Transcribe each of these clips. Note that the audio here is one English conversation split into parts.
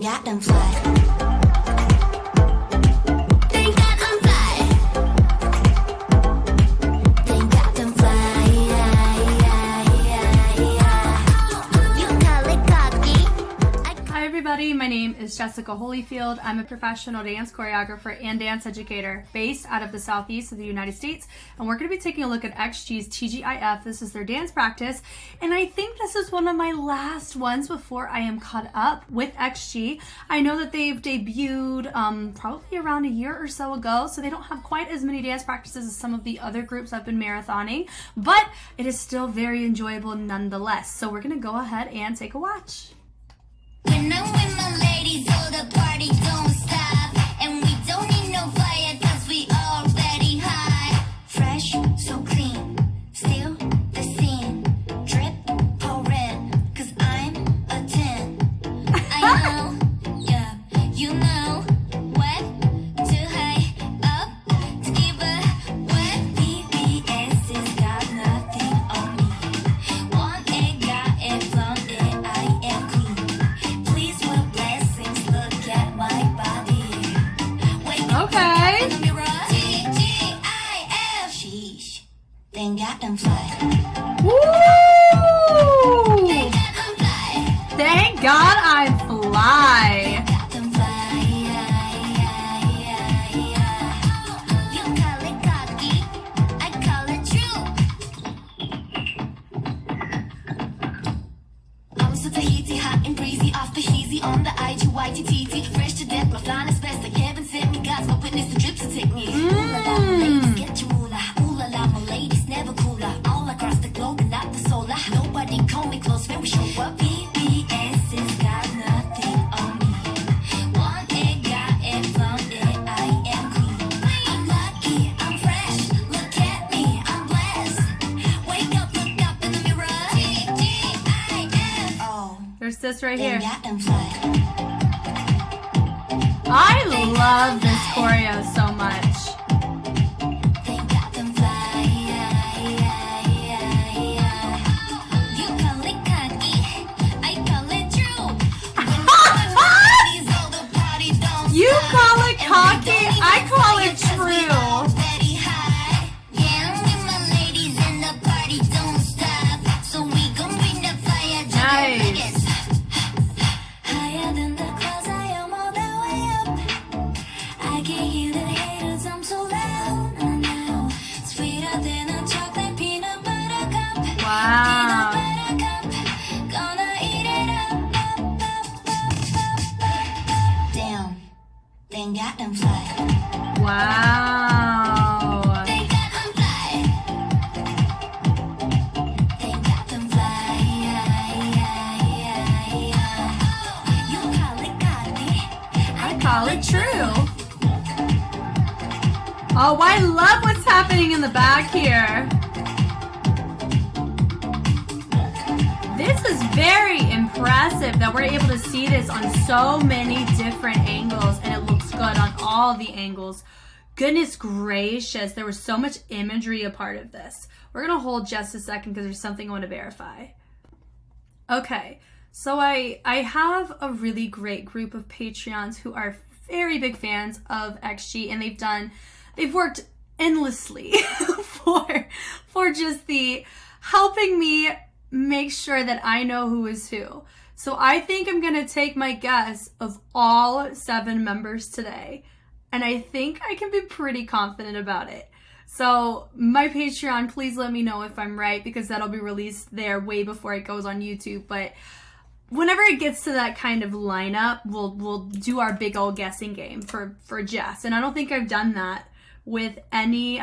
got them fly. They got them fly. They got them fly. You call it cocky. Hi everybody, my name is Jessica Holyfield. I'm a professional dance choreographer and dance educator based out of the southeast of the United States, and we're going to be taking a look at XG's TGIF. This is their dance practice, and I think this is one of my last ones before I am caught up with XG. I know that they've debuted probably around a year or so ago, so they don't have quite as many dance practices as some of the other groups I've been marathoning, but it is still very enjoyable nonetheless. So we're going to go ahead and take a watch. When I'm with my ladies, oh, the party don't stop. And we don't need no fire, cause we already high. Fresh, so clean, still the scene. Drip, pour in, cause I'm a 10. I know, yeah, you know what to high up to give a what PBS has got nothing on me. Want it, got it, flaunt it, I am clean. Please with blessings, look at my body. Wake up Okay. in the mirror. TGIF. Sheesh. They got them fly. Woo! They got them fly. Thank God I fly. Got them fly. You call it cocky, I call it true. I'm so Tahiti, hot and breezy, off the heezy, on the IGYTTT, fresh to death, my flying is best, like heaven sent me, God's my witness, the drips to take me. Ooh la la, my ladies, get your moolah. Ooh la la, my ladies, never cooler. All across the globe and not the solar. Nobody call me close when we show up. PBS has got nothing on me. Want it, got it, flaunt it, I am queen. I'm lucky, I'm fresh, look at me, I'm blessed. Wake up, look up in the mirror. TGIF. Oh, There's this right they here. got them fly. I love this choreo so much. They got them fly. You call it cocky, I call it true. When all the party don't You stop. call it And we cocky, don't need I no call fire it 'cause we true. already high. Yeah, I'm with my ladies and the party don't stop. So we gon' bring the fire to Nice. the biggest. Higher than the clouds, I am all the way up. I can hear the haters, I'm so loud now. Sweeter than a chocolate peanut butter cup. Peanut Wow. butter cup. Gonna eat it up. Damn, they got them fly. Wow. They got them fly. They got them fly. You call it cocky, I call it true. Oh, I love what's happening in the back here. This is very impressive that we're able to see this on so many different angles, and it looks good on all the angles. Goodness gracious, there was so much imagery a part of this. We're gonna hold just a second because there's something I want to verify. Okay, so I have a really great group of Patreons who are very big fans of XG, and they've worked endlessly for just the helping me make sure that I know who is who. So I think I'm gonna take my guess of all 7 members today, and I think I can be pretty confident about it. So my Patreon, please let me know if I'm right, because that'll be released there way before it goes on YouTube. But whenever it gets to that kind of lineup, we'll do our big old guessing game for Jess. And I don't think I've done that with any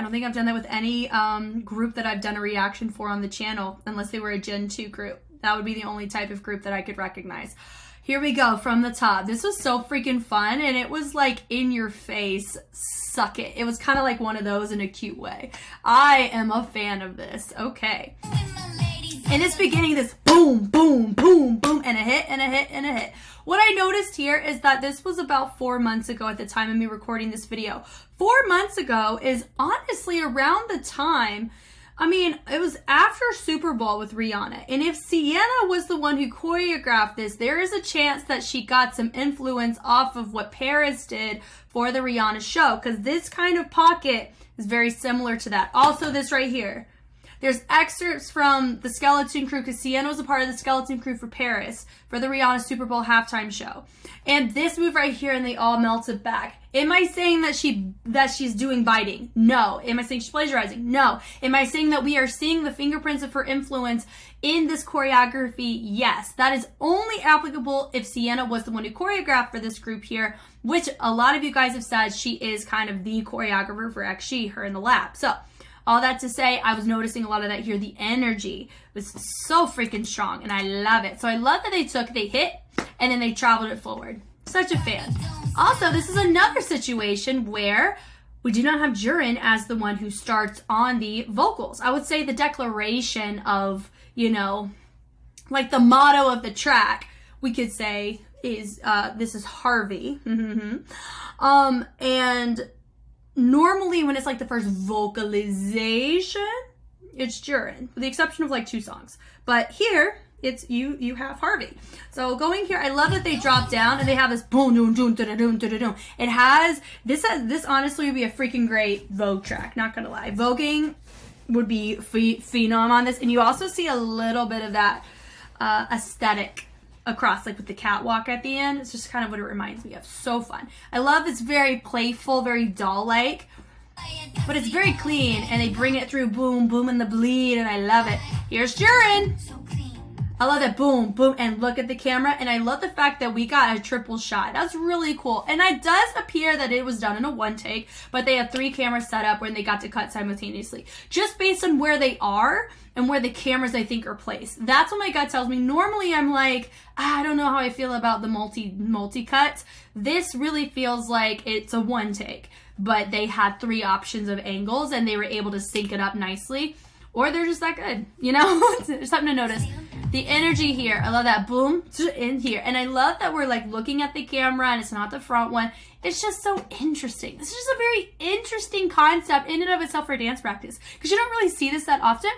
group that I've done a reaction for on the channel, unless they were a Gen 2 group. That would be the only type of group that I could recognize. Here we go from the top. This was so freaking fun, and it was like in your face, suck it. It was kind of like one of those in a cute way. I am a fan of this. Okay. In this beginning, this boom, boom, boom, boom, and a hit, and a hit, and a hit. What I noticed here is that this was about 4 months ago at the time of me recording this video. 4 months ago is honestly around the time I mean, it was after Super Bowl with Rihanna. And if Sienna was the one who choreographed this, there is a chance that she got some influence off of what Paris did for the Rihanna show. Because this kind of pocket is very similar to that. Also, this right here. There's excerpts from the Skeleton Crew, because Sienna was a part of the Skeleton Crew for Paris, for the Rihanna Super Bowl halftime show. And this move right here, and they all melted back. Am I saying that she's doing biting? No. Am I saying she's plagiarizing? No. Am I saying that we are seeing the fingerprints of her influence in this choreography? Yes. That is only applicable if Sienna was the one who choreographed for this group here, which a lot of you guys have said she is kind of the choreographer for XG, her in the lab. So, all that to say, I was noticing a lot of that here. The energy was so freaking strong, and I love it. So I love that they hit, and then they traveled it forward. Such a fan. Also, this is another situation where we do not have Jurin as the one who starts on the vocals. I would say the declaration of, you know, like the motto of the track, we could say, is this is Harvey. And normally when it's like the first vocalization, it's Jurin, with the exception of like 2 songs. But here, it's you have Harvey. So going here, I love that they drop down and they have this boom, doom, doom, doom, doom, doom, doom. It has, this honestly would be a freaking great Vogue track, not gonna lie. Voguing would be phenom on this. And you also see a little bit of that aesthetic across, like with the catwalk at the end. It's just kind of what it reminds me of. So fun. I love it's very playful, very doll-like, but it's very clean, and they bring it through boom, boom, and the bleed, and I love it. Here's Jurin. I love that boom, boom, and look at the camera, and I love the fact that we got a triple shot. That's really cool. And it does appear that it was done in a 1 take, but they have 3 cameras set up where they got to cut simultaneously. Just based on where they are and where the cameras I think are placed. That's what my gut tells me. Normally I'm like, I don't know how I feel about the multi-cuts. This really feels like it's a 1 take, but they had 3 options of angles and they were able to sync it up nicely. Or they're just that good, you know? There's something to notice. The energy here, I love that boom in here. And I love that we're like looking at the camera and it's not the front one. It's just so interesting. This is just a very interesting concept in and of itself for dance practice. Because you don't really see this that often.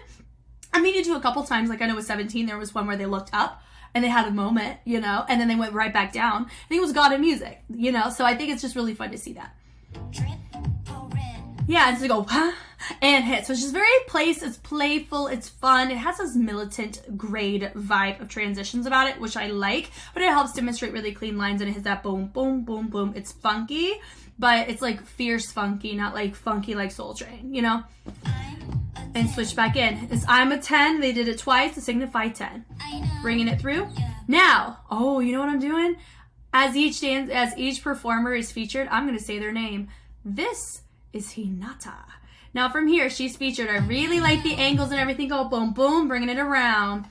I mean, you do a couple times, like I know with 17, there was one where they looked up and they had a moment, you know, and then they went right back down. I think it was God and Music, you know? So I think it's just really fun to see that. Yeah, and so they go, huh? And hit. So it's just very it's playful, it's fun. It has this militant grade vibe of transitions about it, which I like, but it helps demonstrate really clean lines, and it hits that boom, boom, boom, boom. It's funky, but it's like fierce funky, not like funky like Soul Train, you know? And switch back in. It's I'm a 10. They did it twice to signify 10. Bringing it through. Now, oh, you know what I'm doing? As each performer is featured, I'm going to say their name. This is Hinata. Now from here, she's featured. I really like the angles and everything. Go boom, boom, bringing it around.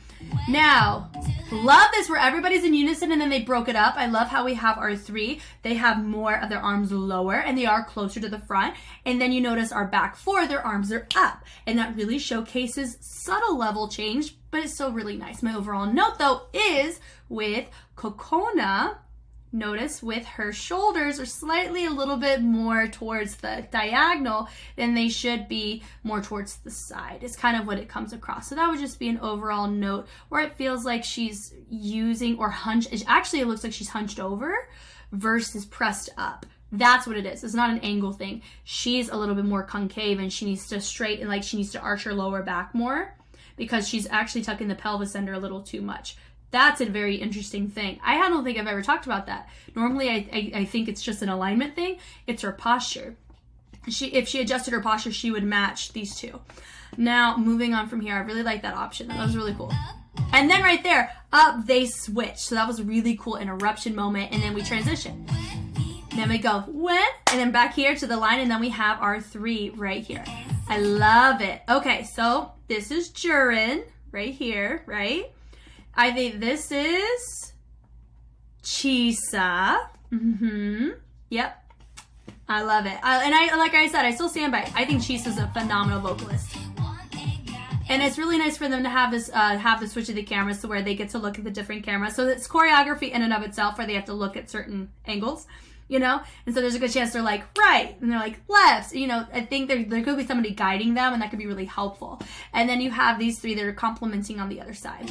Now, love this where everybody's in unison and then they broke it up. I love how we have our 3. They have more of their arms lower and they are closer to the front. And then you notice our back 4, their arms are up. And that really showcases subtle level change, but it's still really nice. My overall note though is with Kokona. Notice with her shoulders are slightly a little bit more towards the diagonal than they should be more towards the side. It's kind of what it comes across. So that would just be an overall note where it feels like she's using or hunched. Actually, it looks like she's hunched over versus pressed up. That's what it is. It's not an angle thing. She's a little bit more concave and she needs to straighten, like she needs to arch her lower back more because she's actually tucking the pelvis under a little too much. That's a very interesting thing. I don't think I've ever talked about that. Normally, I think it's just an alignment thing. It's her posture. If she adjusted her posture, she would match these 2. Now, moving on from here, I really like that option. That was really cool. And then right there, up, they switch. So that was a really cool interruption moment. And then we transition. Then we go, when? And then back here to the line. And then we have our 3 right here. I love it. Okay, so this is Jurin right here, right? I think this is Chisa. Yep. I love it. Like I said, I still stand by it. I think Chisa's a phenomenal vocalist. And it's really nice for them to have this, have the switch of the cameras to where they get to look at the different cameras. So it's choreography in and of itself where they have to look at certain angles. you know? And so there's a good chance they're like right and they're like left. You know, I think there could be somebody guiding them, and that could be really helpful. And then you have these three that are complementing on the other side.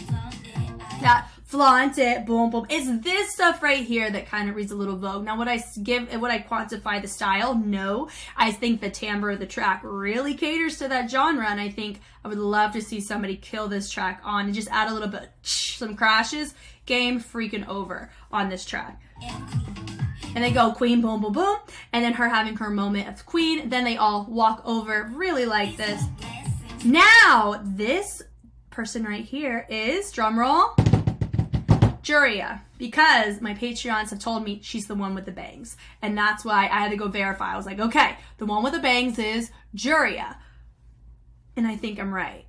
That flaunt it, boom, boom. It's this stuff right here that kind of reads a little Vogue. Now, would I quantify the style? No. I think the timbre of the track really caters to that genre, and I think I would love to see somebody kill this track on and just add a little bit, some crashes. Game freaking over on this track. And they go queen, boom, boom, boom. And then her having her moment of queen. Then they all walk over, really like this. Now, this person right here is, drum roll, Juria, because my Patreons have told me she's the one with the bangs. And that's why I had to go verify. I was like, okay, the one with the bangs is Juria. And I think I'm right.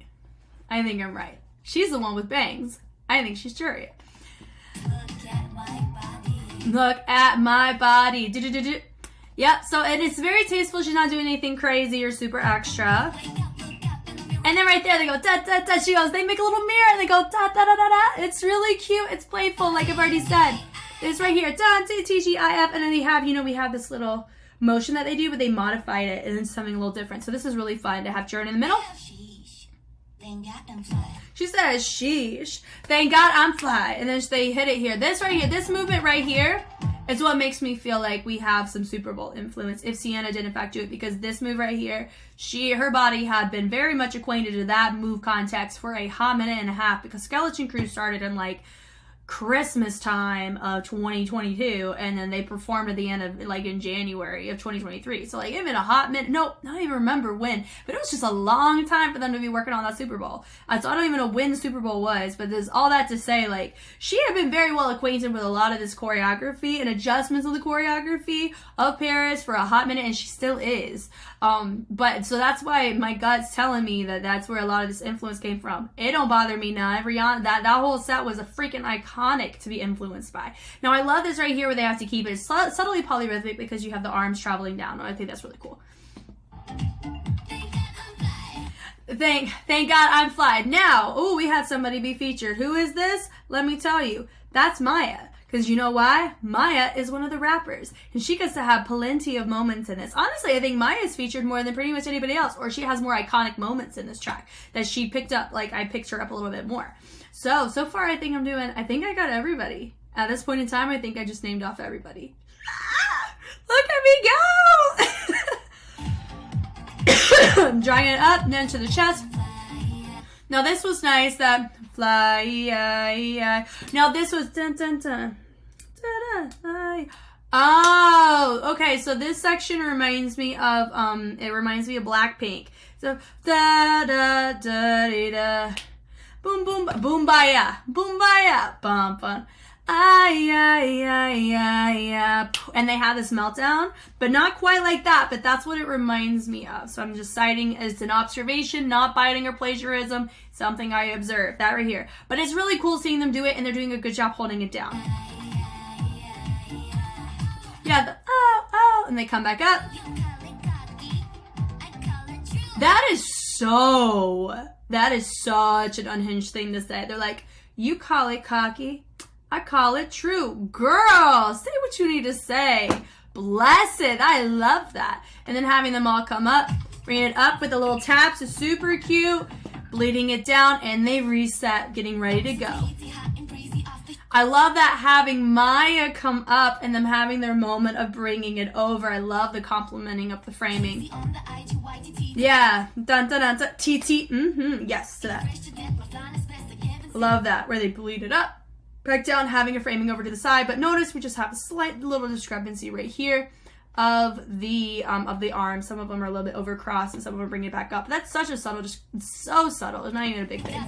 She's the one with bangs. I think she's Juria. Look at my body. Do-do-do-do. Yep, so, and it's very tasteful. She's not doing anything crazy or super extra. And then right there, they go, da-da-da. She goes, they make a little mirror, and they go, da-da-da-da-da. It's really cute. It's playful, like I've already said. It's right here, TGIF. And then they have, you know, we have this little motion that they do, but they modified it, and it's something a little different. So this is really fun to have Jordan in the middle. She says, sheesh, thank God I'm fly. And then they hit it here. This right here, this movement right here is what makes me feel like we have some Super Bowl influence if Sienna did in fact do it, because this move right here, her body had been very much acquainted to that move context for a hot minute and a half, because Skeleton Crew started in like Christmas time of 2022, and then they performed at the end of like in January of 2023. So like, even a hot minute, no, I don't even remember when, but it was just a long time for them to be working on that Super Bowl. So I don't even know when the Super Bowl was, but there's all that to say, like, she had been very well acquainted with a lot of this choreography and adjustments of the choreography of Paris for a hot minute, and she still is. But so that's why my gut's telling me that that's where a lot of this influence came from. It don't bother me now. Rihanna, that whole set was a freaking iconic to be influenced by. Now I love this right here where they have to keep it subtly polyrhythmic because you have the arms traveling down. I think that's really cool. Thank God I'm fly. Now, we had somebody be featured. Who is this? Let me tell you. That's Maya. Because you know why? Maya is one of the rappers, and she gets to have plenty of moments in this. Honestly, I think Maya is featured more than pretty much anybody else, or she has more iconic moments in this track that she picked up. Like, I picked her up a little bit more. So far I think I got everybody. At this point in time, I think I just named off everybody. Look at me go! I'm drawing it up and then to the chest. Now this was nice, that fly. Now this was dun dun dun. Oh, okay. So this section reminds me of Blackpink. So da da da da, boom boom boom baya, bum bum. And they had this meltdown, but not quite like that, but that's what it reminds me of. So I'm just citing as an observation, not biting or plagiarism, something I observed, that right here. But it's really cool seeing them do it, and they're doing a good job holding it down. Yeah, the and they come back up. That is such an unhinged thing to say. They're like, you call it cocky, I call it true. Girl, say what you need to say. Bless it. I love that. And then having them all come up, bring it up with the little taps is super cute. Bleeding it down, and they reset, getting ready to go. I love that, having Maya come up and them having their moment of bringing it over. I love the complementing of the framing. Yeah. Dun dun dun dun. TT. Yes, to that. Love that, where they bleed it up. Back down, having a framing over to the side, but notice we just have a slight little discrepancy right here of the arm. Some of them are a little bit over crossed, and some of them bring it back up. But that's such a subtle, just so subtle. It's not even a big thing.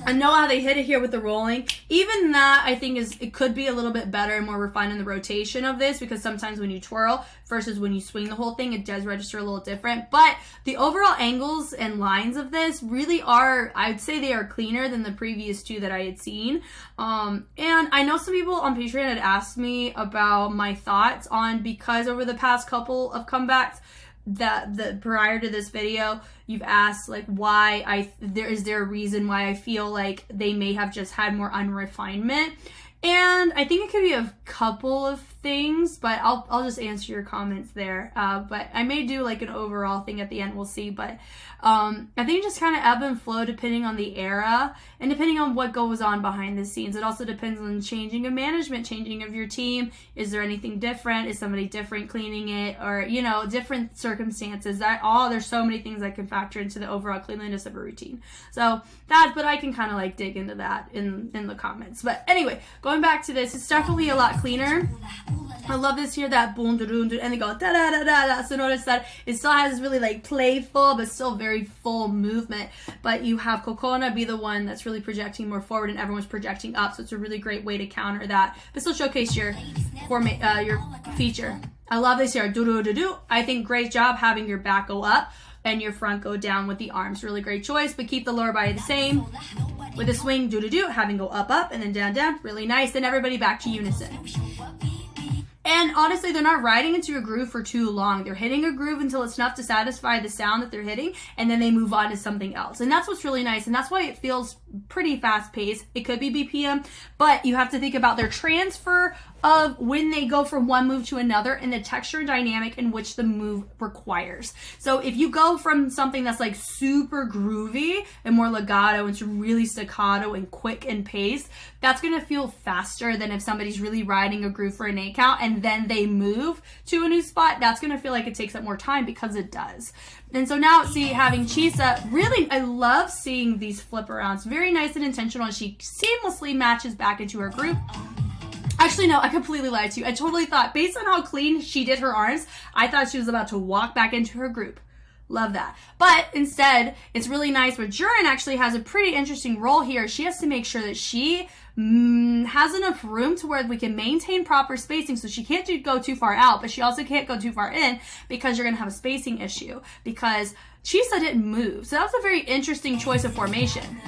I know how they hit it here with the rolling. Even that, I think, it could be a little bit better and more refined in the rotation of this, because sometimes when you twirl versus when you swing the whole thing, it does register a little different. But the overall angles and lines of this really are, I'd say they are cleaner than the previous two that I had seen. And I know some people on Patreon had asked me about my thoughts on, because over the past couple of comebacks, that prior to this video, you've asked like why is there a reason why I feel like they may have just had more unrefinement, and I think it could be a couple of things, but I'll just answer your comments there. But I may do like an overall thing at the end, we'll see. But I think just kind of ebb and flow depending on the era and depending on what goes on behind the scenes. It also depends on changing of management, changing of your team. Is there anything different? Is somebody different cleaning it? Or, you know, different circumstances. There's so many things that can factor into the overall cleanliness of a routine. So but I can kind of like dig into that in the comments. But anyway, going back to this, it's definitely a lot cleaner. I love this here, that boom, and they go da da da da da. So notice that it still has this really like playful, but still very full movement. But you have Kokona be the one that's really projecting more forward, and everyone's projecting up. So it's a really great way to counter that, but still showcase your feature. I love this here, do do do do. I think great job having your back go up and your front go down with the arms. Really great choice, but keep the lower body the same. With a swing, do do do, having go up up and then down down. Really nice. Then everybody back to unison. And honestly, they're not riding into a groove for too long. They're hitting a groove until it's enough to satisfy the sound that they're hitting, and then they move on to something else. And that's what's really nice, and that's why it feels pretty fast-paced. It could be BPM, but you have to think about their transfer of when they go from one move to another and the texture and dynamic in which the move requires. So if you go from something that's like super groovy and more legato and it's really staccato and quick and paced, that's going to feel faster than if somebody's really riding a groove for an 8 count and then they move to a new spot. That's going to feel like it takes up more time, because it does. And so now, see, having Chisa, really, I love seeing these flip arounds. Very nice and intentional, and she seamlessly matches back into her group. Actually, no, I completely lied to you. I totally thought, based on how clean she did her arms, I thought she was about to walk back into her group. Love that. But instead, it's really nice, but Jurin actually has a pretty interesting role here. She has to make sure that she has enough room to where we can maintain proper spacing, so she can't go too far out, but she also can't go too far in, because you're going to have a spacing issue, because Chisa didn't move. So that was a very interesting choice of formation.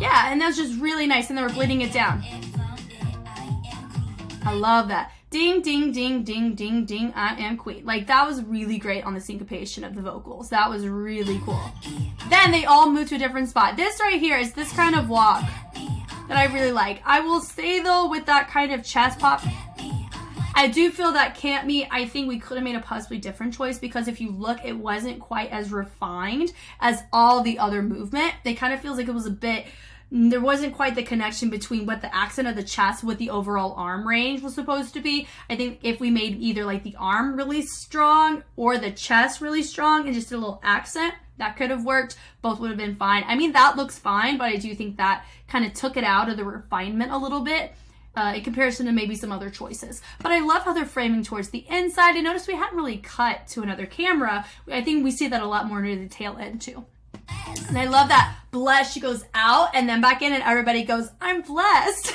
Yeah, and that was just really nice, and they were bleeding it down. I love that. Ding, ding, ding, ding, ding, ding, I am queen. Like, that was really great on the syncopation of the vocals. That was really cool. Then they all move to a different spot. This right here is this kind of walk that I really like. I will say, though, with that kind of chest pop, I do feel that Can't Me, I think we could have made a possibly different choice, because if you look, it wasn't quite as refined as all the other movement. It kind of feels like it was a bit... There wasn't quite the connection between what the accent of the chest with the overall arm range was supposed to be. I think if we made either like the arm really strong or the chest really strong and just a little accent, that could have worked. Both would have been fine. I mean, that looks fine, but I do think that kind of took it out of the refinement a little bit in comparison to maybe some other choices. But I love how they're framing towards the inside. I noticed we hadn't really cut to another camera. I think we see that a lot more near the tail end too. And I love that blessed, she goes out and then back in and everybody goes, I'm blessed.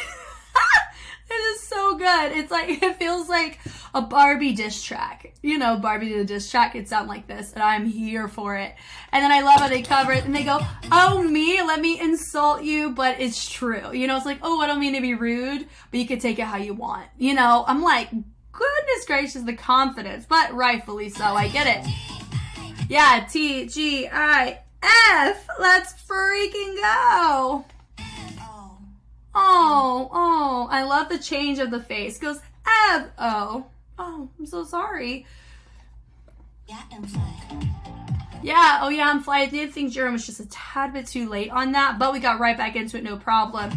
It is so good. It's like, it feels like a Barbie diss track. You know, Barbie did a diss track, it sounds like this, and I'm here for it. And then I love how they cover it and they go, oh me, let me insult you, but it's true. You know, it's like, oh, I don't mean to be rude, but you can take it how you want. You know, I'm like, goodness gracious, the confidence, but rightfully so, I get it. Yeah, TGIF. Let's freaking go. Oh, I love the change of the face. Goes, oh, I'm so sorry. Yeah, oh yeah, I'm fly. I did think Jerome was just a tad bit too late on that, but we got right back into it, no problem.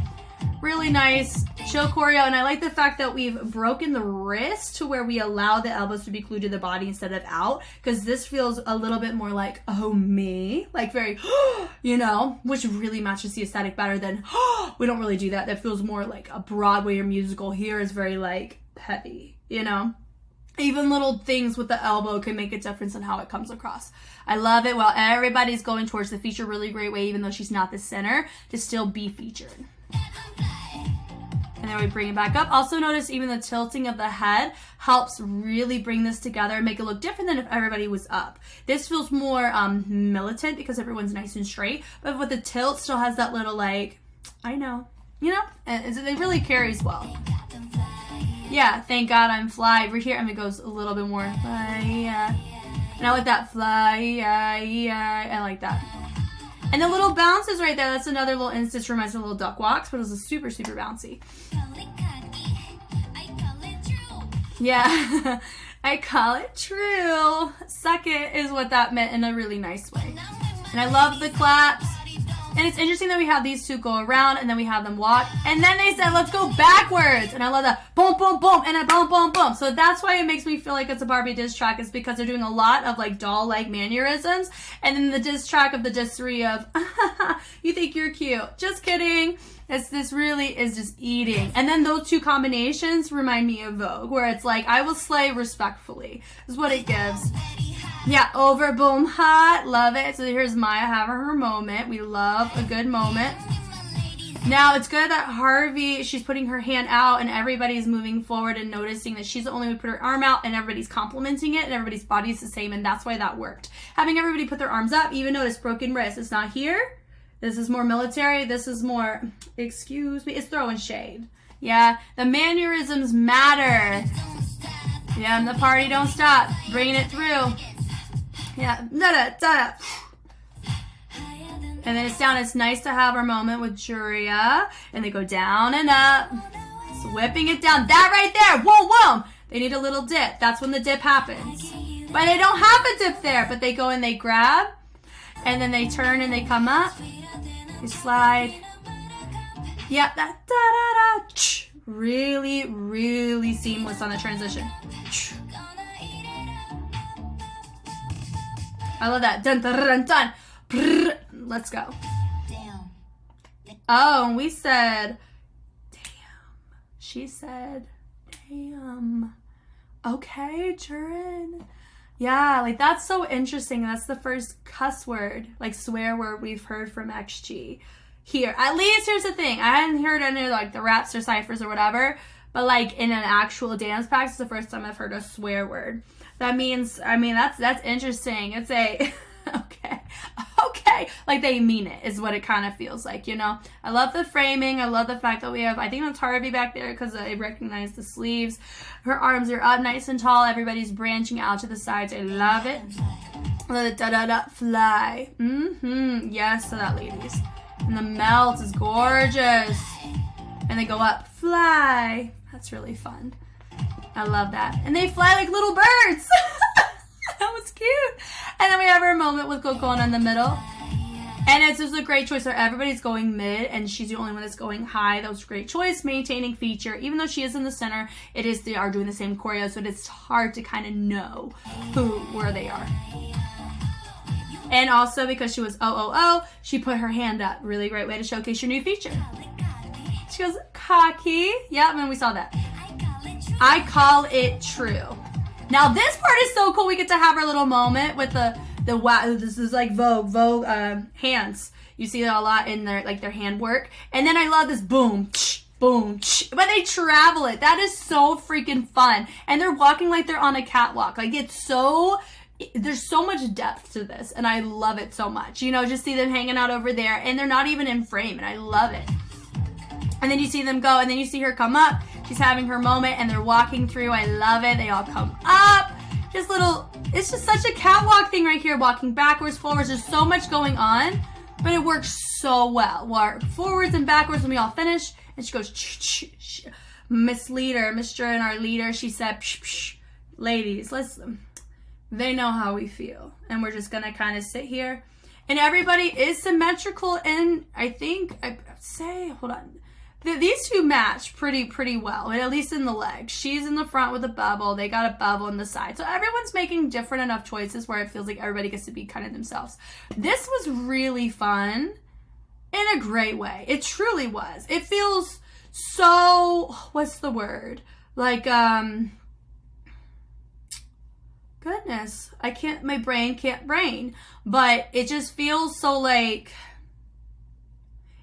Really nice, chill choreo, and I like the fact that we've broken the wrist to where we allow the elbows to be glued to the body instead of out, because this feels a little bit more like, oh me, like very, you know, which really matches the aesthetic better than, we don't really do that. That feels more like a Broadway or musical. Here is very like heavy, you know? Even little things with the elbow can make a difference in how it comes across. I love it. While everybody's going towards the feature, really great way, even though she's not the center, to still be featured. And then we bring it back up. Also notice even the tilting of the head helps really bring this together and make it look different than if everybody was up. This feels more militant because everyone's nice and straight, but with the tilt still has that little like, I know, you know, and it really carries well. Yeah, thank God I'm fly. Right here, I mean, it goes a little bit more fly, yeah. And I like that fly, yeah, I like that. And the little bounces right there, that's another little instance, reminds me of little duck walks, but it was super, super bouncy. Yeah. I call it true. Suck it is what that meant in a really nice way. And I love the claps. And it's interesting that we have these two go around and then we have them walk. And then they said, let's go backwards. And I love that boom, boom, boom, and a boom, boom, boom. So that's why it makes me feel like it's a Barbie diss track, is because they're doing a lot of like doll-like mannerisms. And then the diss track of the diss 3 of, you think you're cute. Just kidding. This really is just eating. And then those two combinations remind me of Vogue, where it's like, I will slay respectfully, is what it gives. Yeah, over, boom, hot. Love it. So here's Maya having her moment. We love a good moment. Now, it's good that Harvey, she's putting her hand out and everybody's moving forward and noticing that she's the only one who put her arm out and everybody's complimenting it and everybody's body is the same, and that's why that worked. Having everybody put their arms up, even notice broken wrist. It's not here. This is more military. This is more, excuse me, it's throwing shade. Yeah, the mannerisms matter. Yeah, and the party don't stop. Bringing it through. Yeah, da-da. And then it's down. It's nice to have our moment with Juria. And they go down and up. It's whipping it down. That right there. Whoa, whoa. They need a little dip. That's when the dip happens. But they don't have a dip there. But they go and they grab. And then they turn and they come up. They slide. Yep, that da-da-da. Really, really seamless on the transition. I love that. Dun, dun, dun, dun. Brrr. Let's go. Oh, and we said, damn. She said, damn. Okay, Jurin. Yeah, like that's so interesting. That's the first cuss word, like swear word we've heard from XG. Here, at least here's the thing. I hadn't heard any like the raps or ciphers or whatever, but like in an actual dance practice, the first time I've heard a swear word. That means, I mean, that's interesting. It's a, okay, like they mean it is what it kind of feels like, you know? I love the framing. I love the fact that we have, I think that's Harvey back there because I recognize the sleeves. Her arms are up nice and tall. Everybody's branching out to the sides. I love it. Let it da-da-da fly. Yes to that, ladies. And the melt is gorgeous. And they go up, fly. That's really fun. I love that. And they fly like little birds. That was cute. And then we have our moment with Kokona in the middle. And it's just a great choice where everybody's going mid and she's the only one that's going high. That was a great choice. Maintaining feature. Even though she is in the center, they are doing the same choreo, so it's hard to kind of know where they are. And also because she was she put her hand up. Really great way to showcase your new feature. She goes, cocky. Yep, and we saw that. I call it true. Now this part is so cool. We get to have our little moment with the wow. This is like Vogue hands. You see that a lot in their hand work. And then I love this boom, boom, but they travel it. That is so freaking fun. And they're walking like they're on a catwalk. Like there's so much depth to this, and I love it so much. You know, just see them hanging out over there, and they're not even in frame, and I love it. And then you see them go, and then you see her come up. She's having her moment, and they're walking through. I love it. They all come up. It's just such a catwalk thing right here. Walking backwards, forwards. There's so much going on, but it works so well. Walk forwards and backwards when we all finish. And she goes, Miss Leader, Mr. and our leader, she said, ladies, listen. They know how we feel. And we're just going to kind of sit here. And everybody is symmetrical. And I think, hold on. These two match pretty well, at least in the legs. She's in the front with a bubble. They got a bubble in the side. So everyone's making different enough choices where it feels like everybody gets to be kind of themselves. This was really fun in a great way. It truly was. It feels so, what's the word? Like, goodness, my brain can't brain. But it just feels so like,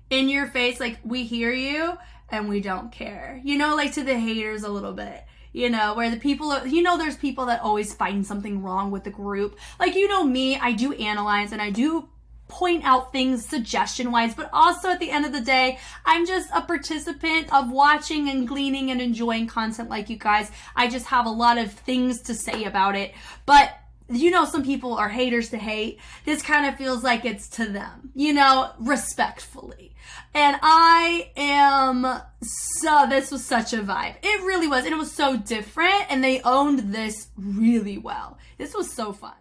in your face, like we hear you and we don't care, you know, like to the haters a little bit, you know, where the people are, you know, there's people that always find something wrong with the group. Like, you know me, I do analyze and I do point out things suggestion wise, but also at the end of the day, I'm just a participant of watching and gleaning and enjoying content like you guys. I just have a lot of things to say about it, but you know, some people are haters to hate. This kind of feels like it's to them, you know, respectfully. And this was such a vibe. It really was. And it was so different. And they owned this really well. This was so fun.